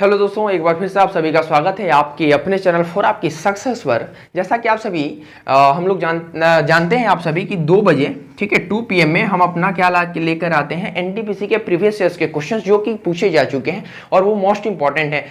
Hello दोस्तों, एक बार फिर से आप सभी का स्वागत है आपके अपने चैनल फॉर आपकी सक्सेस पर। जैसा कि आप सभी हम लोग जानते हैं आप सभी कि 2 बजे ठीक है 2 PM में हम अपना क्या लेकर आते हैं एनटीपीसी के प्रीवियस ईयर्स के क्वेश्चंस जो कि पूछे जा चुके हैं और वो मोस्ट इंपॉर्टेंट है।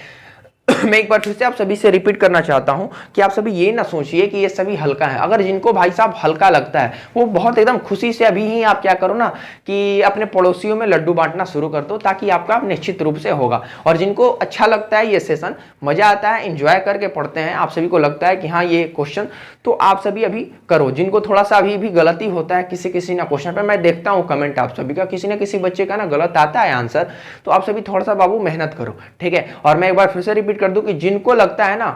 मैं एक बार फिर से आप सभी से रिपीट करना चाहता हूं कि आप सभी ये ना सोचिए कि ये सभी हल्का है। अगर जिनको भाई साहब हल्का लगता है वो बहुत एकदम खुशी से अभी ही आप क्या करो ना कि अपने पड़ोसियों में लड्डू बांटना शुरू कर दो, ताकि आपका निश्चित रूप से होगा। और जिनको अच्छा लगता है ये सेशन, मजा आता है, एंजॉय करके पढ़ते हैं, आप सभी को लगता है कि हाँ ये क्वेश्चन, तो आप सभी अभी करो। जिनको थोड़ा सा अभी भी गलती होता है किसी ना क्वेश्चन पर, मैं देखता हूँ कमेंट आप सभी का, किसी ना किसी बच्चे का ना गलत आता है आंसर, तो आप सभी थोड़ा सा बाबू मेहनत करो, ठीक है। और मैं एक बार फिर से रिपीट कर दूं कि जिनको लगता है ना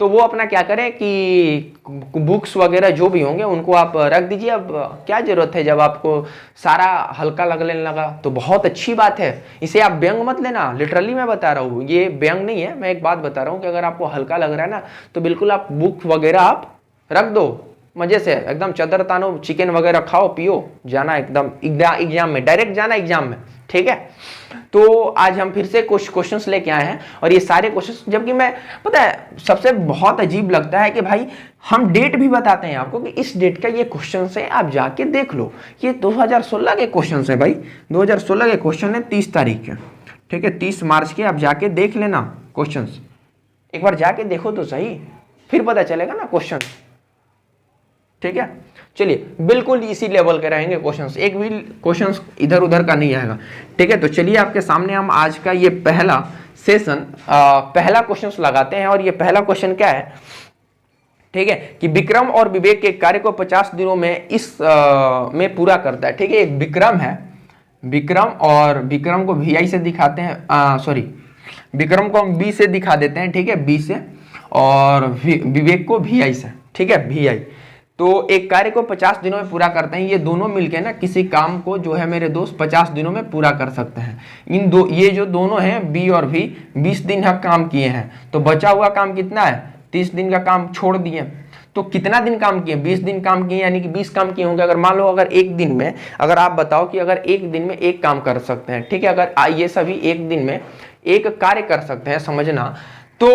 तो वो अपना क्या करें कि बुक्स वगैरह जो भी होंगे उनको आप रख दीजिए। अब क्या जरूरत है, जब आपको सारा हल्का लगने लगा तो बहुत अच्छी बात है। इसे आप व्यंग मत लेना, लिटरली मैं बता रहा हूँ, ये व्यंग नहीं है। मैं एक बात बता रहा हूँ कि अगर आपको हल्का लग रहा है ना तो बिल्कुल आप बुक वगैरह आप रख दो, मजे से एकदम चदर तानो, चिकन वगैरह खाओ पियो, जाना एकदम एग्जाम में, डायरेक्ट जाना एग्जाम में, ठीक है। तो आज हम फिर से कुछ क्वेश्चंस लेके आए हैं और ये सारे क्वेश्चंस, जबकि मैं पता है सबसे बहुत अजीब लगता है कि भाई हम डेट भी बताते हैं आपको कि इस डेट का ये क्वेश्चन है, आप जाके देख लो। ये 2016 के क्वेश्चन है भाई, 2016 के क्वेश्चन है, 30 तारीख के, ठीक है, 30 मार्च के। आप जाके देख लेना क्वेश्चन, एक बार जाके देखो तो सही, फिर पता चलेगा ना क्वेश्चन, ठीक है। चलिए बिल्कुल इसी लेवल के रहेंगे क्वेश्चंस, एक भी क्वेश्चंस इधर उधर का नहीं आएगा, ठीक है। तो चलिए आपके सामने हम आज का ये पहला सेशन पहला क्वेश्चंस लगाते हैं। और ये पहला क्वेश्चन क्या है, ठीक है, कि विक्रम और विवेक के कार्य को 50 दिनों में में पूरा करता है, ठीक है। एक विक्रम है, विक्रम, और विक्रम को VI से दिखाते हैं, सॉरी विक्रम को हम B से दिखा देते हैं, ठीक है, B से, और विवेक को VI से, ठीक है, VI। तो एक कार्य को 50 दिनों में पूरा करते हैं। ये दोनों मिलके ना किसी काम को जो है मेरे दोस्त 50 दिनों में पूरा कर सकते हैं। ये जो दोनों हैं B और V 20 दिन का काम किए हैं, तो बचा हुआ काम कितना है, 30 दिन का काम छोड़ दिए। तो कितना दिन काम किए, 20 दिन काम किए, यानी कि 20 काम किए होंगे। अगर मान लो अगर एक दिन में, अगर आप बताओ कि अगर एक दिन में एक काम कर सकते हैं, ठीक है, अगर ये सभी एक दिन में एक कार्य कर सकते हैं, समझना, तो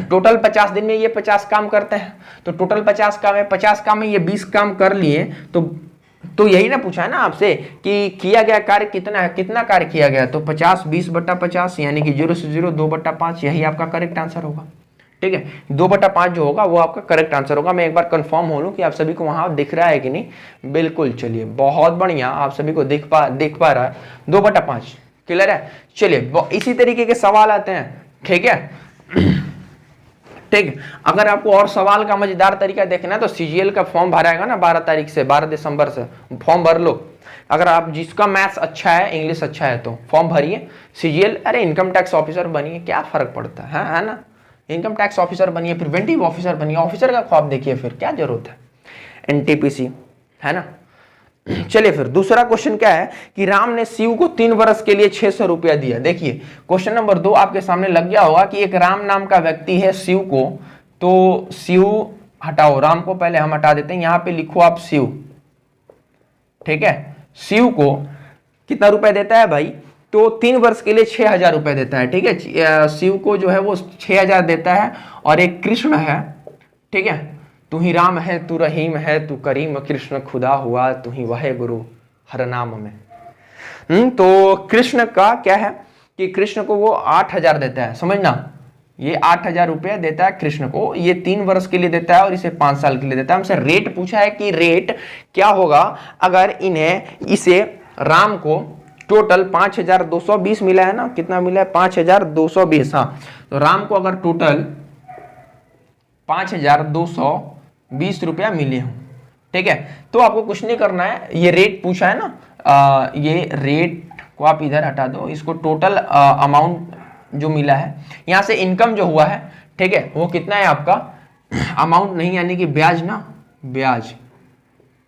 टोटल 50 दिन में ये 50 काम करते हैं, तो टोटल 50 काम है, 50 काम में ये 20 काम कर लिए। तो यही ना पूछा है ना आपसे कि किया गया कार्य कितना है, कितना कार्य किया गया, तो 50 20/50 यानी कि 0 से 0 2/5, यही आपका करेक्ट आंसर होगा, ठीक है। 2/5 जो होगा वो आपका करेक्ट आंसर होगा। मैं एक बार कंफर्म हो लूं कि आप सभी को वहां दिख रहा है कि नहीं। बिल्कुल, चलिए बहुत बढ़िया, आप सभी को दिख पा रहा है, 2/5 क्लियर है। चलिए इसी तरीके के सवाल आते हैं, ठीक है, ठीक है। अगर आपको और सवाल का मजेदार तरीका देखना है तो CGL का फॉर्म भराएगा ना 12 तारीख से, 12 दिसंबर से फॉर्म भर लो। अगर आप जिसका मैथ्स अच्छा है, इंग्लिश अच्छा है, तो फॉर्म भरिए CGL। अरे इनकम टैक्स ऑफिसर बनिए, क्या फर्क पड़ता है ना। इनकम टैक्स ऑफिसर बनिए, प्रिवेंटिव ऑफिसर बनिए, ऑफिसर का ख्वाब देखिए, फिर क्या जरूरत है NTPC, है ना। चलिए फिर दूसरा क्वेश्चन क्या है कि राम ने शिव को 3 वर्ष के लिए 600 रुपया दिया। देखिए क्वेश्चन नंबर 2 आपके सामने लग गया होगा कि एक राम नाम का व्यक्ति है शिव को, तो शिव हटाओ, राम को पहले हम हटा देते हैं, यहां पे लिखो आप शिव, ठीक है। शिव को कितना रुपया देता है भाई, तो 3 वर्ष के लिए 6000 रुपया देता है, ठीक है। शिव को जो है वो 6000 देता है। और एक कृष्ण है, ठीक है, तू ही राम है, तू रहीम है, तू करीम, कृष्ण खुदा हुआ, तू ही वह गुरु हर नाम में। तो कृष्ण का क्या है कि कृष्ण को वो 8000 देता है, समझना, ये 8000 रुपया देता है कृष्ण को। ये 3 वर्ष के लिए देता है और इसे 5 साल के लिए देता है। हमसे रेट पूछा है कि रेट क्या होगा अगर इसे राम को टोटल 5220 मिला है ना, कितना मिला है, 5220। हाँ, तो राम को अगर टोटल 5220 रुपया मिले हो, ठीक है, तो आपको कुछ नहीं करना है। ये रेट पूछा है ना, ये रेट को आप इधर हटा दो, इसको टोटल अमाउंट जो मिला है, यहां से इनकम जो हुआ है, ठीक है, वो कितना है आपका, अमाउंट नहीं यानी कि ब्याज ना, ब्याज,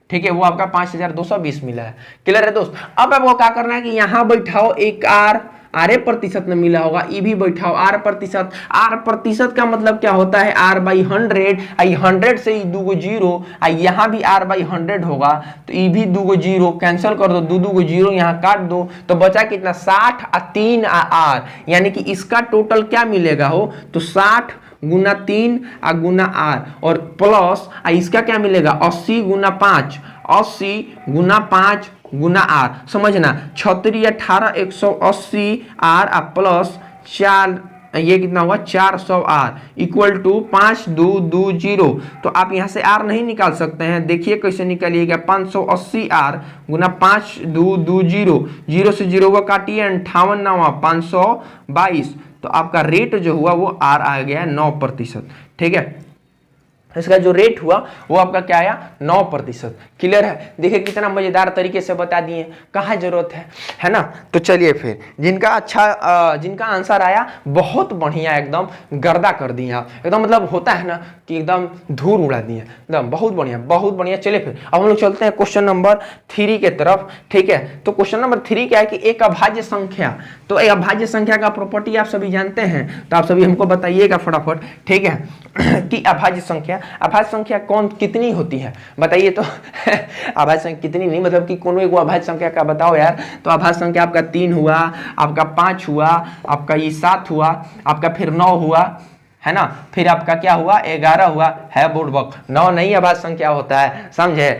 ठीक है, वो आपका 5220 मिला है। क्लियर है दोस्त। अब आपको क्या करना है कि यहां बैठाओ एक R आर प्रतिशत में मिला होगा, ई भी बैठा हो आर प्रतिशत का मतलब क्या होता है आर बाई 100, आई 100 से ई 2 जीरो, आई यहाँ भी आर बाई 100 होगा तो ई भी 2 जीरो कैंसिल कर दो, 2 जीरो यहाँ काट दो तो बचा कितना 60 और 3 आर, यानी कि इसका टोटल क्या मिलेगा हो तो 60 गुना 3 और गुना आर और प्लस इसका क्या मिलेगा 80 गुना 5, 80 गुना 5 गुना आर, समझना 36 18 180 आर प्लस 4, ये कितना हुआ 400 आर इक्वल टू 5220। तो आप यहाँ से आर नहीं निकाल सकते हैं, देखिए कैसे निकालिएगा 580 आर गुना 5220, 0 से 0 को काटिए 58 9 522, तो आपका रेट जो हुआ वो आर आ गया 9%। ठीक है, इसका जो रेट हुआ वो आपका क्या आया 9%। क्लियर है, देखिए कितना मजेदार तरीके से बता दिए, कहाँ जरूरत है ना। तो चलिए फिर जिनका जिनका आंसर आया बहुत बढ़िया, एकदम गर्दा कर दिए आप, एकदम मतलब होता है ना कि एकदम धूल उड़ा दिए, एकदम बहुत बढ़िया। चलिए फिर अब हम लोग चलते हैं क्वेश्चन नंबर 3 के तरफ। ठीक है, तो क्वेश्चन नंबर 3 क्या है कि एक अभाज्य संख्या, तो एक अभाज्य संख्या का प्रॉपर्टी आप सभी जानते हैं, तो आप सभी हमको बताइएगा फटाफट। ठीक है कि अभाज्य संख्या कौन कितनी होती है बताइए तो अभाज्य संख्या कितनी नहीं, मतलब कि कोनो एक अभाज्य संख्या का बताओ यार। तो अभाज्य संख्या आपका 3 हुआ, आपका 5 हुआ, आपका ये 7 हुआ, आपका फिर 9 हुआ, है ना, फिर आपका क्या हुआ 11 हुआ है बुड़बक। 9 नहीं अभाज्य संख्या होता है, समझे,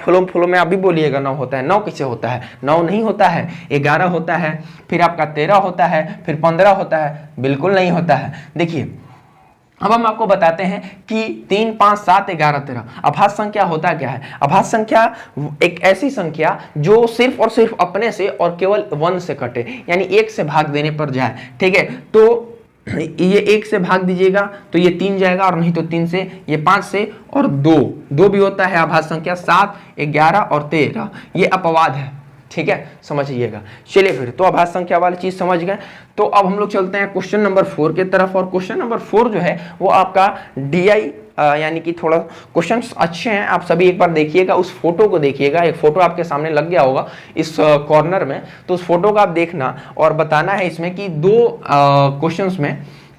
फुलों में आप भी बोलिएगा 9 होता है, 9 किसे होता है, 9 नहीं होता है, 11 होता है, फिर आपका 13 होता है, फिर 15 होता है, बिल्कुल नहीं होता है। देखिए अब हम आपको बताते हैं कि 3 5 7 11 13 अभाज्य संख्या होता क्या है। अभाज्य संख्या एक ऐसी संख्या जो सिर्फ और सिर्फ अपने से और केवल 1 से कटे, यानी 1 से भाग देने पर जाए। ठीक है, तो ये 1 से भाग दीजिएगा तो ये 3 जाएगा, और नहीं तो 3 से, ये 5 से, और 2 भी होता है अभाज्य संख्या, 7 11 और 13 ये अपवाद है। ठीक है, समझिएगा। चलिए फिर तो अभाज्य संख्या वाली चीज समझ गए। तो अब हम लोग चलते हैं क्वेश्चन नंबर 4 के तरफ, और क्वेश्चन नंबर 4 जो है वो आपका डीआई यानी कि थोड़ा क्वेश्चंस अच्छे हैं, आप सभी एक बार देखिएगा, उस फोटो को देखिएगा, एक फोटो आपके सामने लग गया होगा इस कॉर्नर में, तो उस फोटो को आप देखना और बताना है इसमें कि 2 क्वेश्चंस में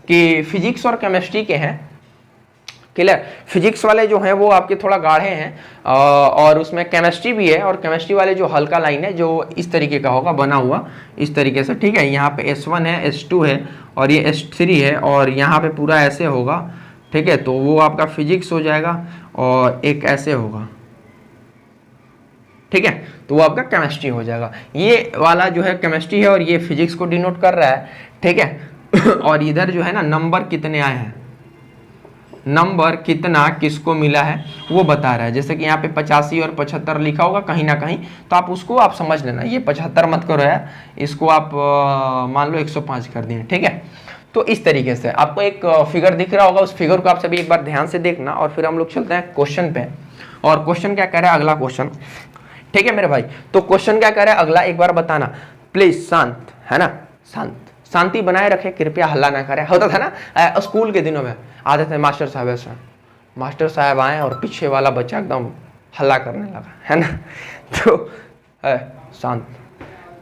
कि फिजिक्स और केमिस्ट्री के हैं। क्लियर, फिजिक्स वाले जो हैं वो आपके थोड़ा गाढ़े हैं और उसमें केमिस्ट्री भी है, और केमिस्ट्री वाले जो हल्का लाइन है जो इस तरीके का होगा बना हुआ इस तरीके से। ठीक है, यहाँ पे S1 है, S2 है और ये S3 है, और यहाँ पे पूरा ऐसे होगा। ठीक है, तो वो आपका फिजिक्स हो जाएगा, और एक ऐसे होगा। ठीक है, तो वो आपका केमिस्ट्री हो जाएगा। ये वाला जो है केमिस्ट्री है और ये फिजिक्स को डिनोट कर रहा है। ठीक है, और इधर जो है ना नंबर कितने आए हैं, नंबर कितना किसको मिला है वो बता रहा है। जैसे कि यहाँ पे 85 और 75 लिखा होगा कहीं ना कहीं, तो आप उसको आप समझ लेना, ये 75 मत करो यार, इसको आप मान लो 105 कर दिए। ठीक है, तो इस तरीके से आपको एक फिगर दिख रहा होगा, उस फिगर को आप सभी एक बार ध्यान से देखना, और फिर हम लोग चलते हैं क्वेश्चन पे। और क्वेश्चन क्या कह रहा है अगला क्वेश्चन। ठीक है मेरे भाई, तो क्वेश्चन क्या कह रहा है अगला, एक बार बताना प्लीज। शांत है ना, शांति बनाए रखे, कृपया हल्ला ना करें। होता था ना स्कूल के दिनों में, आते थे मास्टर साहब, ऐसा मास्टर साहब आए और पीछे वाला बच्चा एकदम हल्ला करने लगा, है ना, तो शांत।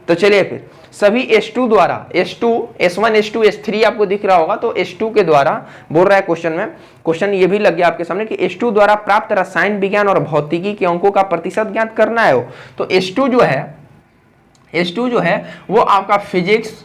तो चलिए फिर सभी S2 द्वारा, S2 S1 S2 S3 आपको दिख रहा होगा, तो S2 के द्वारा बोल रहा है क्वेश्चन में, क्वेश्चन ये भी लग गया आपके सामने कि S2 द्वारा प्राप्त रसायन विज्ञान और भौतिकी के अंकों का प्रतिशत ज्ञात करना है। तो S2 जो है वो आपका फिजिक्स,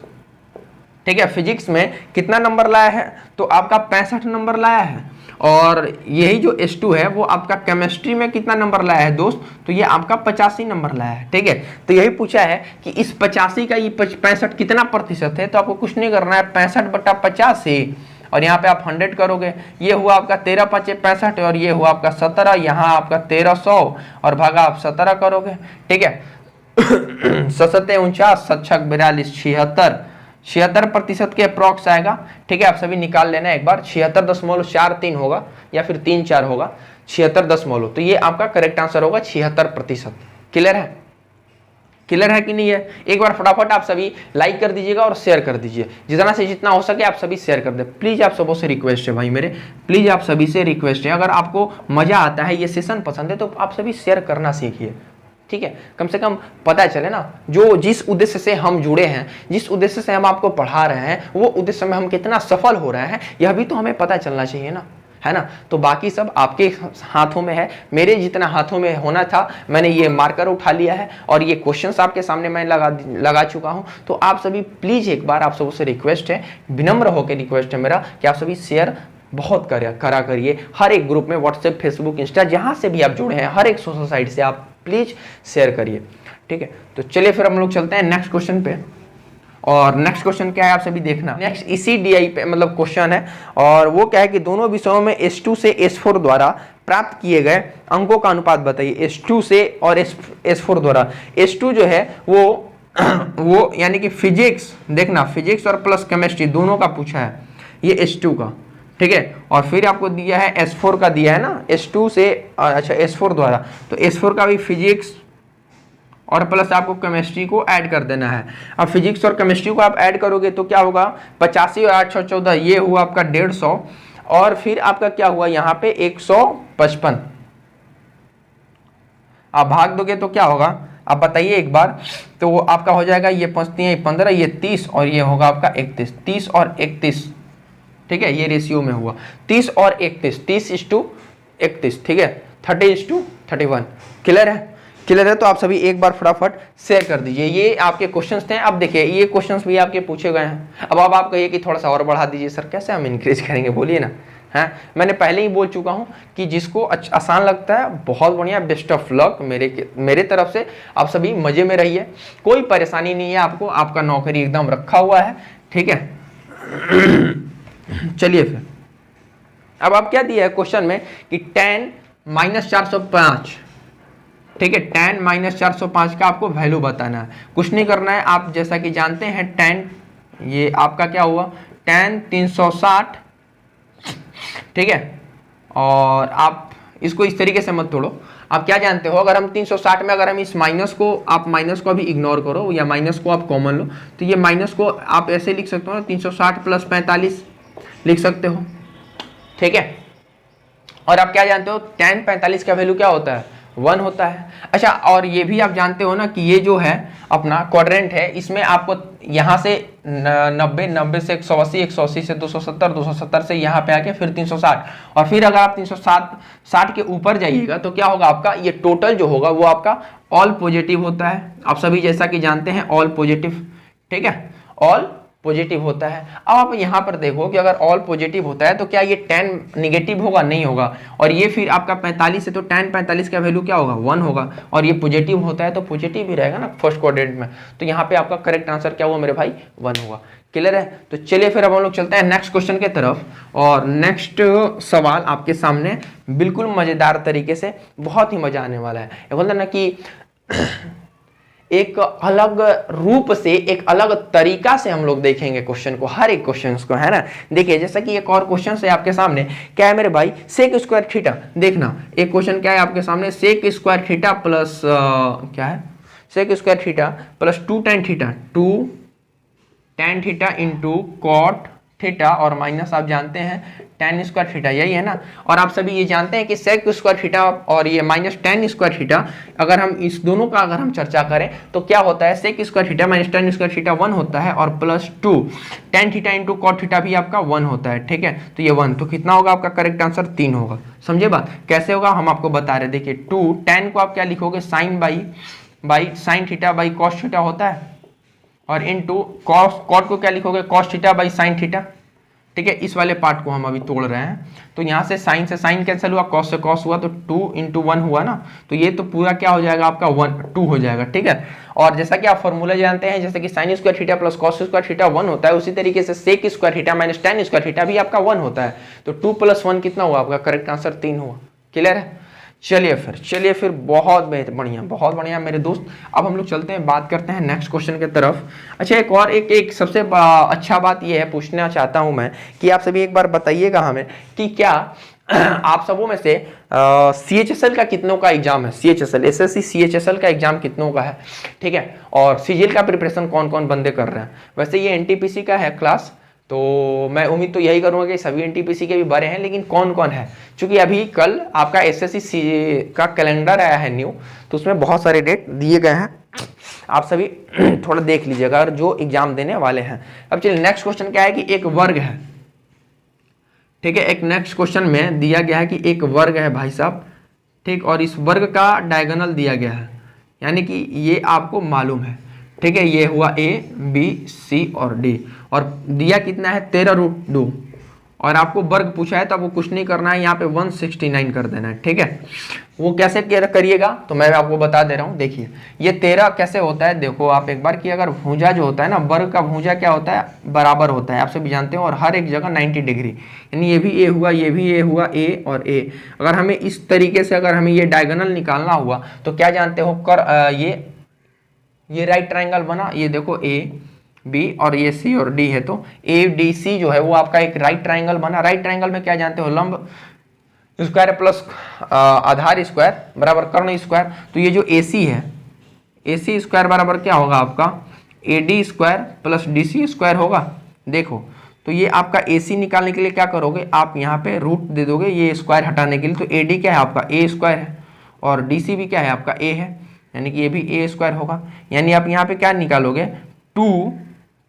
ठीक है, फिजिक्स में कितना नंबर लाया है, तो आपका 65 नंबर लाया है। और यही जो S2 है वो आपका केमिस्ट्री में कितना नंबर लाया है दोस्त, तो ये आपका 85 नंबर लाया है। ठीक है, तो यही पूछा है कि इस 85 का ये 65 कितना प्रतिशत है, तो आपको कुछ नहीं करना है, 65/85, और यहाँ पे आप 100 करोगे, ये हुआ आपका 13 × 5 = 65, और ये हुआ आपका 17, यहाँ आपका 1300 और भागा आप 17 करोगे। ठीक है, 7 49 7 42 76% के अप्रॉक्स आएगा। ठीक है, आप सभी निकाल लेना एक बार, 76.43 होगा या फिर 34 होगा, 76 तो ये आपका करेक्ट आंसर होगा 76%। क्लियर है, क्लियर है कि नहीं है। एक बार फटाफट आप सभी लाइक कर दीजिएगा और शेयर कर दीजिए, जितना से जितना हो सके आप सभी शेयर कर दे प्लीज। आप सबों से रिक्वेस्ट है भाई मेरे, प्लीज आप सभी से रिक्वेस्ट है, अगर आपको मजा आता है, ये सेशन पसंद है, तो आप सभी शेयर करना सीखिए। ठीक है, कम से कम पता चले ना, जो जिस उद्देश्य से हम जुड़े हैं, जिस उद्देश्य से हम आपको पढ़ा रहे हैं, वो उद्देश्य में हम कितना सफल हो रहे हैं, यह भी तो हमें पता चलना चाहिए ना, है ना। तो बाकी सब आपके हाथों में है, मेरे जितना हाथों में होना था मैंने ये मार्कर उठा लिया है और ये क्वेश्चंस आपके सामने मैं लगा चुका हूं। तो आप सभी प्लीज एक बार आप सबसे रिक्वेस्ट है, विनम्र होकर रिक्वेस्ट है मेरा कि आप सभी शेयर बहुत करा करिए, हर एक ग्रुप में, व्हाट्सएप, फेसबुक, इंस्टा, जहां से भी आप जुड़े हैं, हर एक सोशल साइट से आप प्लीज शेयर करिए, ठीक है। तो चलिए फिर हम लोग चलते हैं नेक्स्ट क्वेश्चन पे। और नेक्स्ट क्वेश्चन क्या है आप सभी देखना, नेक्स्ट इसी डीआई पे मतलब क्वेश्चन है, और वो क्या है कि दोनों विषयों में S2 से S4 द्वारा प्राप्त किए गए अंकों का अनुपात बताइए। S2 से और S4 द्वारा, S2 जो है वो यानी कि फिजिक्स, देखना फिजिक्स और प्लस केमिस्ट्री दोनों का पूछा है, ये S2 का, ठीक है। और फिर आपको दिया है S4 का दिया है ना, S2 से अच्छा S4 द्वारा, तो S4 का भी फिजिक्स और प्लस आपको केमिस्ट्री को ऐड कर देना है। अब फिजिक्स और केमिस्ट्री को आप ऐड करोगे तो क्या होगा, 85 और 814 ये हुआ आपका 150, और फिर आपका क्या हुआ यहाँ पे 155, आप भाग दोगे तो क्या होगा, आप बताइए एक बार, तो वो आपका हो जाएगा, ये 15, ये 30 और ये होगा आपका 31, 30 और 31, ठीक है, ये रेशियो में हुआ 30 और 31, 30:31, ठीक है, 30:31। क्लियर है, क्लियर है। तो आप सभी एक बार फटाफट शेयर कर दीजिए। ये आपके क्वेश्चंस थे। अब देखिए ये क्वेश्चंस भी आपके पूछे गए हैं। अब आप कहिए कि थोड़ा सा और बढ़ा दीजिए सर, कैसे हम इंक्रीज करेंगे, बोलिए ना। है, मैंने पहले ही बोल चुका हूं कि जिसको आसान लगता है बहुत बढ़िया, बेस्ट ऑफ लक मेरे तरफ से। आप सभी मजे में रहिए, कोई परेशानी नहीं है आपको, आपका नौकरी एकदम रखा हुआ है, ठीक है। चलिए फिर, अब आप क्या दिया है क्वेश्चन में कि tan -405, ठीक है, tan -405 का आपको वैल्यू बताना है, कुछ नहीं करना है। आप जैसा कि जानते हैं tan, ये आपका क्या हुआ tan 360, ठीक है। और आप इसको इस तरीके से मत तोड़ो, आप क्या जानते हो, अगर हम 360 में अगर हम इस माइनस को, आप माइनस को अभी इग्नोर करो या माइनस को आप कॉमन लो, तो ये माइनस को आप ऐसे लिख सकते हो ना, 360 + 45 लिख सकते हो, ठीक है। और आप क्या जानते हो, tan 45 का वैल्यू क्या होता है, 1 होता है। अच्छा, और ये भी आप जानते हो ना कि ये जो है अपना क्वाड्रेंट है, इसमें आपको यहाँ से 90 से 180, 180 से 270, 270 से यहाँ पे आके फिर 360, और फिर अगर आप 360 के ऊपर जाइएगा तो क्या होगा, आपका ये टोटल जो होगा वो आपका ऑल पॉजिटिव होता है। आप सभी जैसा कि जानते हैं ऑल पॉजिटिव, ठीक है, ऑल पॉजिटिव होता है। अब आप यहाँ पर देखो कि अगर ऑल पॉजिटिव होता है तो क्या ये tan निगेटिव होगा, नहीं होगा। और ये फिर आपका 45 है तो tan 45 का वैल्यू क्या होगा, 1 होगा। और ये पॉजिटिव होता है तो पॉजिटिव ही रहेगा ना फर्स्ट क्वाड्रेंट में, तो यहाँ पे आपका करेक्ट आंसर क्या हुआ मेरे भाई, 1 होगा। क्लियर है। तो चलिए फिर अब हम लोग चलते हैं नेक्स्ट क्वेश्चन के तरफ। और नेक्स्ट सवाल आपके सामने बिल्कुल मजेदार तरीके से, बहुत ही मजा आने वाला है। बोलते ना कि एक अलग रूप से, एक अलग तरीका से हम लोग देखेंगे क्वेश्चन को, हर एक क्वेश्चन को, है ना। देखिए जैसा कि एक और क्वेश्चन है आपके सामने, क्या है मेरे भाई, सेक स्क्वायर थीटा। देखना एक क्वेश्चन क्या है आपके सामने, सेक स्क्वायर थीटा प्लस क्या है, sec square theta plus 2 tan theta, 2 tan theta into cot theta, और माइनस आप जानते हैं tan स्क्वायर थीटा, यही है ना। और आप सभी ये जानते हैं कि सेक स्क्वायर थीटा और ये माइनस tan स्क्वायर थीटा, अगर हम इस दोनों का अगर हम चर्चा करें तो क्या होता है, sec square theta minus tan square theta 1 होता है, और plus 2 tan theta into cot theta भी आपका 1 होता है, ठीक है। तो ये 1, तो कितना होगा आपका करेक्ट आंसर, 3 होगा। समझे बात, कैसे होगा हम आपको बता रहे। देखिए 2 tan को आप क्या लिखोगे, sine by sine theta by cos theta होता है, और इंटू कॉट को क्या लिखोगे, cos theta by sine theta, ठीक है। इस वाले पार्ट को हम अभी तोड़ रहे हैं, तो यहाँ से साइन कैंसिल हुआ, कॉस से कॉस हुआ, तो 2 × 1 हुआ ना, तो ये तो पूरा क्या हो जाएगा आपका 2 हो जाएगा, ठीक है। और जैसा कि आप फॉर्मूला जानते हैं, जैसे कि sine square theta plus cos square theta 1 होता है, उसी तरीके से sec square theta minus tan square theta भी आपका 1 होता है। तो 2 + 1 कितना हुआ आपका, करेक्ट आंसर 3 हुआ। क्लियर है। चलिए फिर बहुत बढ़िया मेरे दोस्त। अब हम लोग चलते हैं, बात करते हैं नेक्स्ट क्वेश्चन के तरफ। अच्छा, एक और एक सबसे अच्छा बात यह है, पूछना चाहता हूं मैं कि आप सभी एक बार बताइएगा हमें कि क्या आप सबों में से CHSL का कितनों का एग्जाम है, CHSL SSC CHSL का एग्जाम कितनों का है, ठीक है। और CGL का प्रिपरेशन कौन कौन बंदे कर रहे हैं। वैसे ये NTPC का है क्लास, तो मैं उम्मीद तो यही करूंगा कि सभी एनटीपीसी के भी भरे हैं, लेकिन कौन कौन है, क्योंकि अभी कल आपका एसएससी का कैलेंडर आया है न्यू, तो उसमें बहुत सारे डेट दिए गए हैं, आप सभी थोड़ा देख लीजिएगा अगर जो एग्जाम देने वाले हैं। अब चलिए नेक्स्ट क्वेश्चन क्या है कि एक वर्ग है, ठीक है, एक नेक्स्ट क्वेश्चन में दिया गया है कि एक वर्ग है भाई साहब, ठीक, और इस वर्ग का डायगोनल दिया गया है, यानी कि ये आपको मालूम है, ठीक है, ये हुआ ए बी सी और डी, और दिया कितना है 13√2, और आपको वर्ग पूछा है तो आपको कुछ नहीं करना है, यहाँ पे 169 कर देना है, ठीक है। वो कैसे करिएगा तो मैं आपको बता दे रहा हूँ। देखिए ये 13 कैसे होता है, देखो आप एक बार कि अगर भुजा जो होता है ना, वर्ग का भुजा क्या होता है, बराबर होता है, आप सभी जानते हो, और हर एक जगह 90 डिग्री, यानी ये भी ए हुआ, ये भी ए हुआ, ए और ए। अगर हमें इस तरीके से अगर हमें ये डायगोनल निकालना हुआ तो क्या जानते हो, ये राइट ट्राइंगल बना, ये देखो ए बी और ये सी और डी है, तो ए डी सी जो है वो आपका एक राइट ट्राइंगल बना। राइट ट्राइंगल में क्या जानते हो, लंब स्क्वायर प्लस आधार स्क्वायर बराबर कर्ण स्क्वायर, तो ये जो ए सी है, ए सी स्क्वायर बराबर क्या होगा आपका A D square plus D C square होगा। देखो तो ये आपका ए सी निकालने के लिए क्या करोगे, आप यहाँ पे रूट दे दोगे ये स्क्वायर हटाने के लिए, तो ए डी क्या है आपका ए स्क्वायर है, और डी सी भी क्या है आपका ए है, यानी कि ये भी ए स्क्वायर होगा, यानी आप यहाँ पे क्या निकालोगे 2,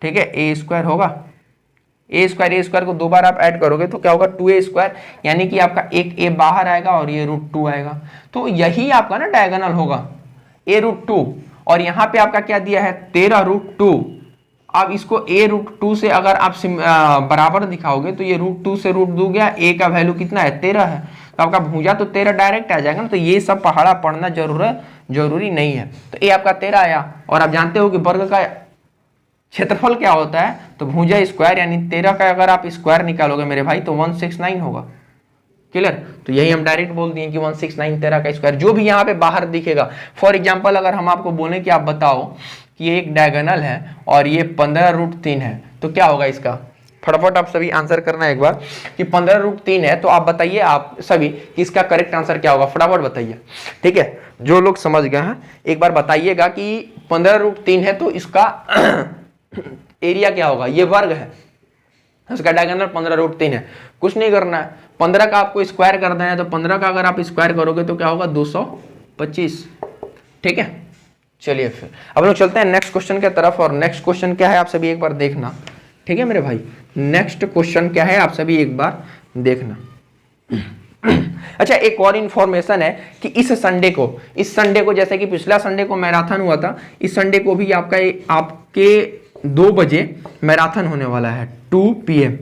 ठीक है, ए स्क्वायर होगा, ए स्क्वायर को 2 बार आप ऐड करोगे तो क्या होगा 2a स्क्वायर, यानी कि आपका एक ए बाहर आएगा और ये √2 आएगा, तो यही आपका ना डायगोनल होगा a√2, और यहाँ पे आपका क्या दिया है 13√2। अब इसको a√2 से अगर आप बराबर दिखाओगे तो ये √2 से √2 गया, a का वैल्यू कितना है 13 है, तो आपका भुजा तो 13 डायरेक्ट आ जाएगा ना, तो ये सब पहाड़ा पढ़ना जरूरी नहीं है, तो a आपका 13 आया। और आप जानते हो कि वर्ग का क्षेत्रफल क्या होता है, तो भुजा स्क्वायर, यानी 13 का अगर आप स्क्वायर निकालोगे मेरे भाई तो 169 होगा, क्लियर। तो यही हम डायरेक्ट बोल दिए कि 169 13 का स्क्वायर, जो भी यहाँ पे बाहर दिखेगा। फॉर एग्जांपल अगर हम आपको बोले कि आप बताओ कि ये एक डायगोनल है और ये 15√3 है, तो क्या होगा इसका, फटाफट आप सभी आंसर करना एक बार कि 15√3 है, तो आप बताइए आप सभी कि इसका करेक्ट आंसर क्या होगा, फटाफट बताइए, ठीक है। जो लोग समझ गए हैं एक बार बताइएगा कि 15√3 है तो इसका एरिया क्या होगा, ये वर्ग है, इसका डायगोनल 15√3 है, कुछ नहीं करना है, 15 का आपको स्क्वायर करना है, तो 15 का अगर आप स्क्वायर करोगे तो क्या होगा 225, ठीक है। चलिए फिर अब लोग चलते हैं नेक्स्ट क्वेश्चन की तरफ, और नेक्स्ट क्वेश्चन क्या है आप सभी एक बार देखना, ठीक है मेरे भाई। नेक्स्ट क्वेश्चन क्या है आप सभी एक बार देखना। अच्छा एक और इंफॉर्मेशन है कि इस संडे को जैसे कि पिछला संडे को मैराथन हुआ था, इस संडे को भी आपके 2 बजे मैराथन होने वाला है 2 PM।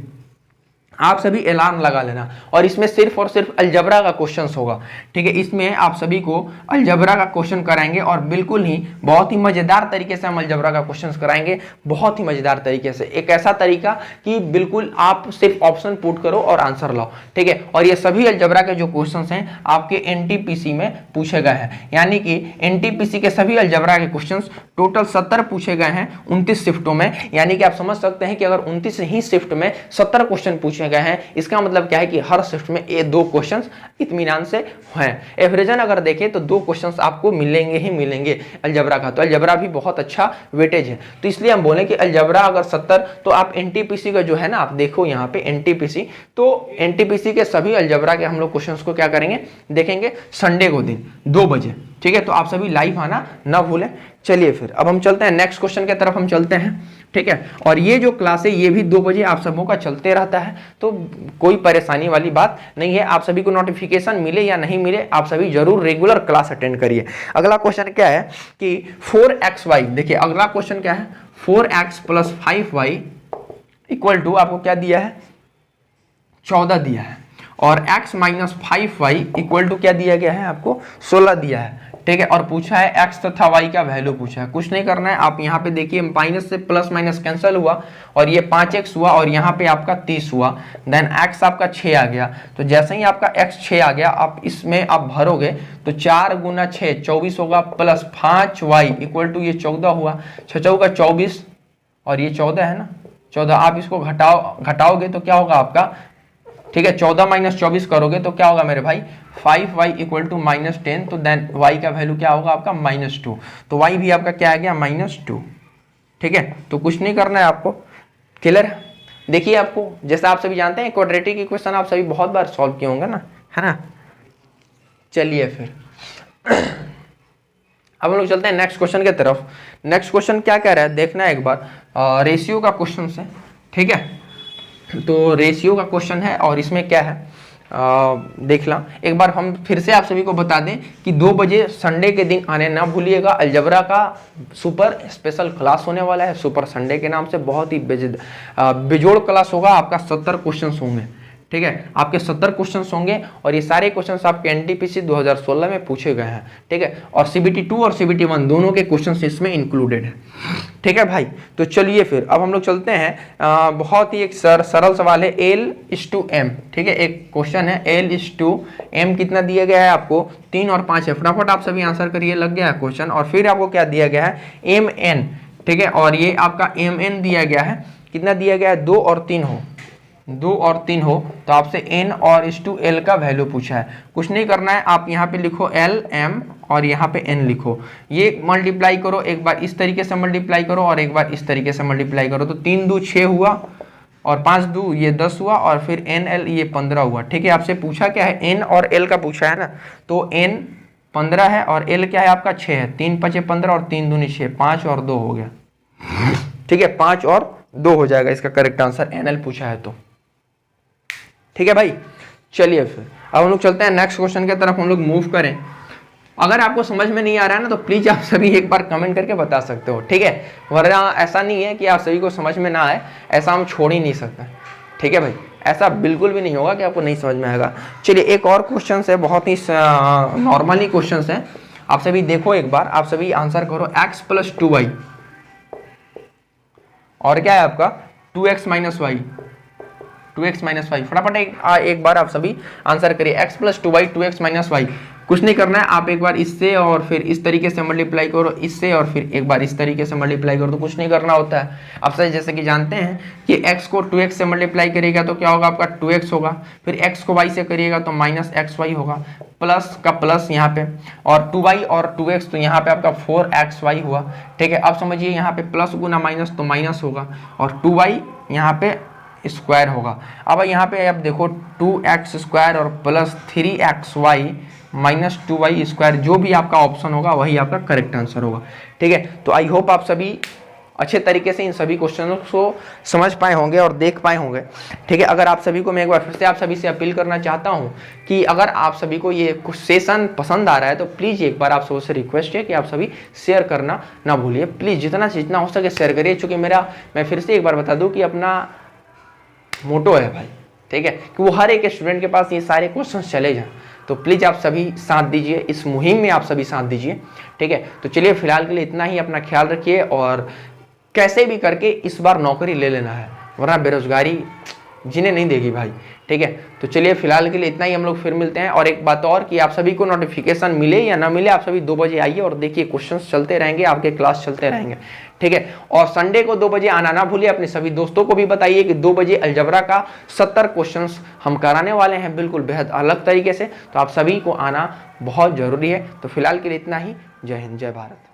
आप सभी अलार्म लगा लेना, और इसमें सिर्फ और सिर्फ अलजबरा का क्वेश्चंस होगा, ठीक है। इसमें आप सभी को अलजबरा का क्वेश्चन कराएंगे, और बिल्कुल ही बहुत ही मजेदार तरीके से हम अलजबरा का क्वेश्चंस कराएंगे, बहुत ही मजेदार तरीके से, एक ऐसा तरीका कि बिल्कुल आप सिर्फ ऑप्शन पुट करो और आंसर लाओ, ठीक है। और ये सभी अलजबरा के जो क्वेश्चन हैं आपके NTPC में पूछे गए हैं, यानी कि NTPC के सभी अलजबरा के क्वेश्चन टोटल 70 पूछे गए हैं 29 शिफ्टों में, यानी कि आप समझ सकते हैं कि अगर 29 ही शिफ्ट में 70 क्वेश्चन पूछे गए हैं, इसका मतलब क्या है कि हर शिफ्ट में ये 2 क्वेश्चंस इत्मीनान से हैं। एवरेजन अगर देखें तो 2 क्वेश्चंस आपको मिलेंगे ही मिलेंगे अलजबरा का, तो अलजबरा भी बहुत अच्छा वेटेज है, तो इसलिए हम बोलें कि अलजबरा अगर 70, तो आप NTPC का जो है ना, आप देखो यहाँ पे NTPC, तो NTPC के सभी अलजबरा के हम लोग क्वेश्चंस को क्या करेंगे, देखेंगे संडे को दिन 2 बजे, ठीक है। तो आप सभी लाइव आना ना भूलें। चलिए फिर अब हम चलते हैं नेक्स्ट क्वेश्चन की तरफ हम चलते हैं, ठीक है। और ये जो क्लास है ये भी 2 बजे आप सबों का चलते रहता है, तो कोई परेशानी वाली बात नहीं है। आप सभी को नोटिफिकेशन मिले या नहीं मिले, आप सभी जरूर रेगुलर क्लास अटेंड करिए। अगला क्वेश्चन क्या है कि 4xy, देखिए अगला क्वेश्चन क्या है, 4x + 5y = आपको क्या दिया है 14 दिया है, और x - 5y = क्या दिया गया है आपको 16 दिया है, ठीक है। और पूछा है x तथा y का वैल्यू पूछा है, कुछ नहीं करना है, आप यहाँ पे देखिए माइनस से प्लस माइनस कैंसिल हुआ, और ये 5x हुआ, और यहाँ पे आपका 30 हुआ, देन x आपका 6 आ गया। तो जैसे ही आपका x 6 आ गया, आप इसमें आप भरोगे तो 4 × 6 24 होगा, प्लस 5y = ये 14 हुआ, 6 × 24, और ये 14 है ना 14, आप इसको घटाओगे तो क्या होगा आपका, ठीक है। 14 - 24 करोगे तो क्या होगा मेरे भाई 5y = -10, तो देन y का वैल्यू क्या होगा आपका -2, तो y भी आपका क्या आ गया -2, ठीक है। तो कुछ नहीं करना है आपको, क्लियर है। देखिए आपको जैसा आप सभी जानते हैं क्वाड्रेटिक इक्वेशन आप सभी बहुत बार सॉल्व किए होंगे ना, है ना। चलिए फिर अब हम लोग चलते हैं नेक्स्ट क्वेश्चन की तरफ। नेक्स्ट क्वेश्चन क्या कह रहा है देखना है एक बार, रेशियो का क्वेश्चन है, ठीक है। तो रेशियो का क्वेश्चन है और इसमें क्या है देखना एक बार। हम फिर से आप सभी को बता दें कि 2 बजे संडे के दिन आने ना भूलिएगा। अलजबरा का सुपर स्पेशल क्लास होने वाला है, सुपर संडे के नाम से। बहुत ही बेजोड़ क्लास होगा, आपका 70 क्वेश्चन होंगे, ठीक है। आपके 70 क्वेश्चंस होंगे और ये सारे क्वेश्चंस आपके एनटीपीसी 2016 में पूछे गए हैं, ठीक है। और सीबीटी 2 और सीबीटी 1 दोनों के क्वेश्चंस इसमें इंक्लूडेड है, ठीक है भाई। तो चलिए फिर अब हम लोग चलते हैं। बहुत ही एक सरल सवाल है, L/M, ठीक है। एक क्वेश्चन है L/M कितना दिया गया है आपको, 3 और 5 है। फटाफट आप सभी आंसर करिए, लग गया है क्वेश्चन। और फिर आपको क्या दिया गया है, MN, ठीक है। और ये आपका MN दिया गया है, कितना दिया गया है, 2 और 3 हो, 2 और 3 हो तो आपसे N और L का वैल्यू पूछा है। कुछ नहीं करना है, आप यहाँ पे लिखो LM और यहाँ पे N लिखो। ये मल्टीप्लाई करो, एक बार इस तरीके से मल्टीप्लाई करो और एक बार इस तरीके से मल्टीप्लाई करो। तो 3 2 6 हुआ और 5 2 ये 10 हुआ और फिर NL ये 15 हुआ, ठीक है। आपसे पूछा क्या है, N और L का पूछा है ना। तो N 15 है और L क्या है आपका 6 है। 3 5 15 और 3 दूनी 6, 5 और 2 हो गया, ठीक है। 5 और 2 हो जाएगा इसका करेक्ट आंसर, NL पूछा है तो, ठीक है भाई। चलिए फिर अब हम लोग चलते हैं नेक्स्ट क्वेश्चन की तरफ, हम लोग मूव करें। अगर आपको समझ में नहीं आ रहा है ना तो प्लीज आप सभी एक बार कमेंट करके बता सकते हो, ठीक है। वरना ऐसा नहीं है कि आप सभी को समझ में ना आए, ऐसा हम छोड़ ही नहीं सकते, ठीक है भाई। ऐसा बिल्कुल भी नहीं होगा कि आपको नहीं समझ में आएगा। चलिए एक और क्वेश्चन है, बहुत ही नॉर्मली क्वेश्चन है। आप सभी देखो एक बार, आप सभी आंसर करो। x + 2y और क्या है आपका 2x - y, 2x - y। फटाफट एक बार आप सभी आंसर करिए। x + 2y 2x - y। कुछ नहीं करना है, आप एक बार इससे और फिर इस तरीके से मल्टीप्लाई करो, इससे और फिर एक बार इस तरीके से मल्टीप्लाई करो। तो कुछ नहीं करना होता है। आप सही जैसे कि जानते हैं कि x को 2x से मल्टीप्लाई करिएगा तो क्या होगा आपका 2x होगा। फिर x को y से करिएगा तो -xy होगा, प्लस का प्लस यहाँ पे, और 2y और 2x तो यहाँ पे आपका 4xy हुआ, ठीक है। अब समझिए यहाँ पे प्लस गुना माइनस तो माइनस होगा और 2y यहाँ पे स्क्वायर होगा। अब यहाँ पे आप देखो 2x² और प्लस 3xy - 2y स्क्वायर, जो भी आपका ऑप्शन होगा वही आपका करेक्ट आंसर होगा, ठीक है। तो आई होप आप सभी अच्छे तरीके से इन सभी क्वेश्चनों को समझ पाए होंगे और देख पाए होंगे, ठीक है। अगर आप सभी को मैं एक बार फिर से आप सभी से अपील करना चाहता हूं कि अगर आप सभी को ये कुछ सेशन पसंद आ रहा है तो प्लीज़ एक बार आप सबसे से रिक्वेस्ट है कि आप सभी शेयर करना ना भूलिए। प्लीज़ जितना हो सके शेयर करिए, चूँकि मैं फिर से एक बार बता दूँ कि अपना मोटो है भाई, ठीक है, कि वो हर एक स्टूडेंट के पास ये सारे क्वेश्चन चले जाएं। तो प्लीज़ आप सभी साथ दीजिए, इस मुहिम में आप सभी साथ दीजिए, ठीक है। तो चलिए फिलहाल के लिए इतना ही, अपना ख्याल रखिए और कैसे भी करके इस बार नौकरी ले लेना है, वरना बेरोजगारी जिन्हें नहीं देगी भाई, ठीक है। तो चलिए फिलहाल के लिए इतना ही, हम लोग फिर मिलते हैं। और एक बात और कि आप सभी को नोटिफिकेशन मिले या ना मिले, आप सभी 2 बजे आइए और देखिए क्वेश्चंस चलते रहेंगे, आपके क्लास चलते रहेंगे, ठीक है। और संडे को 2 बजे आना ना भूलिए। अपने सभी दोस्तों को भी बताइए कि 2 बजे अलजबरा का 70 क्वेश्चंस हम कराने वाले हैं, बिल्कुल बेहद अलग तरीके से। तो आप सभी को आना बहुत जरूरी है। तो फिलहाल के लिए इतना ही। जय हिंद, जय भारत।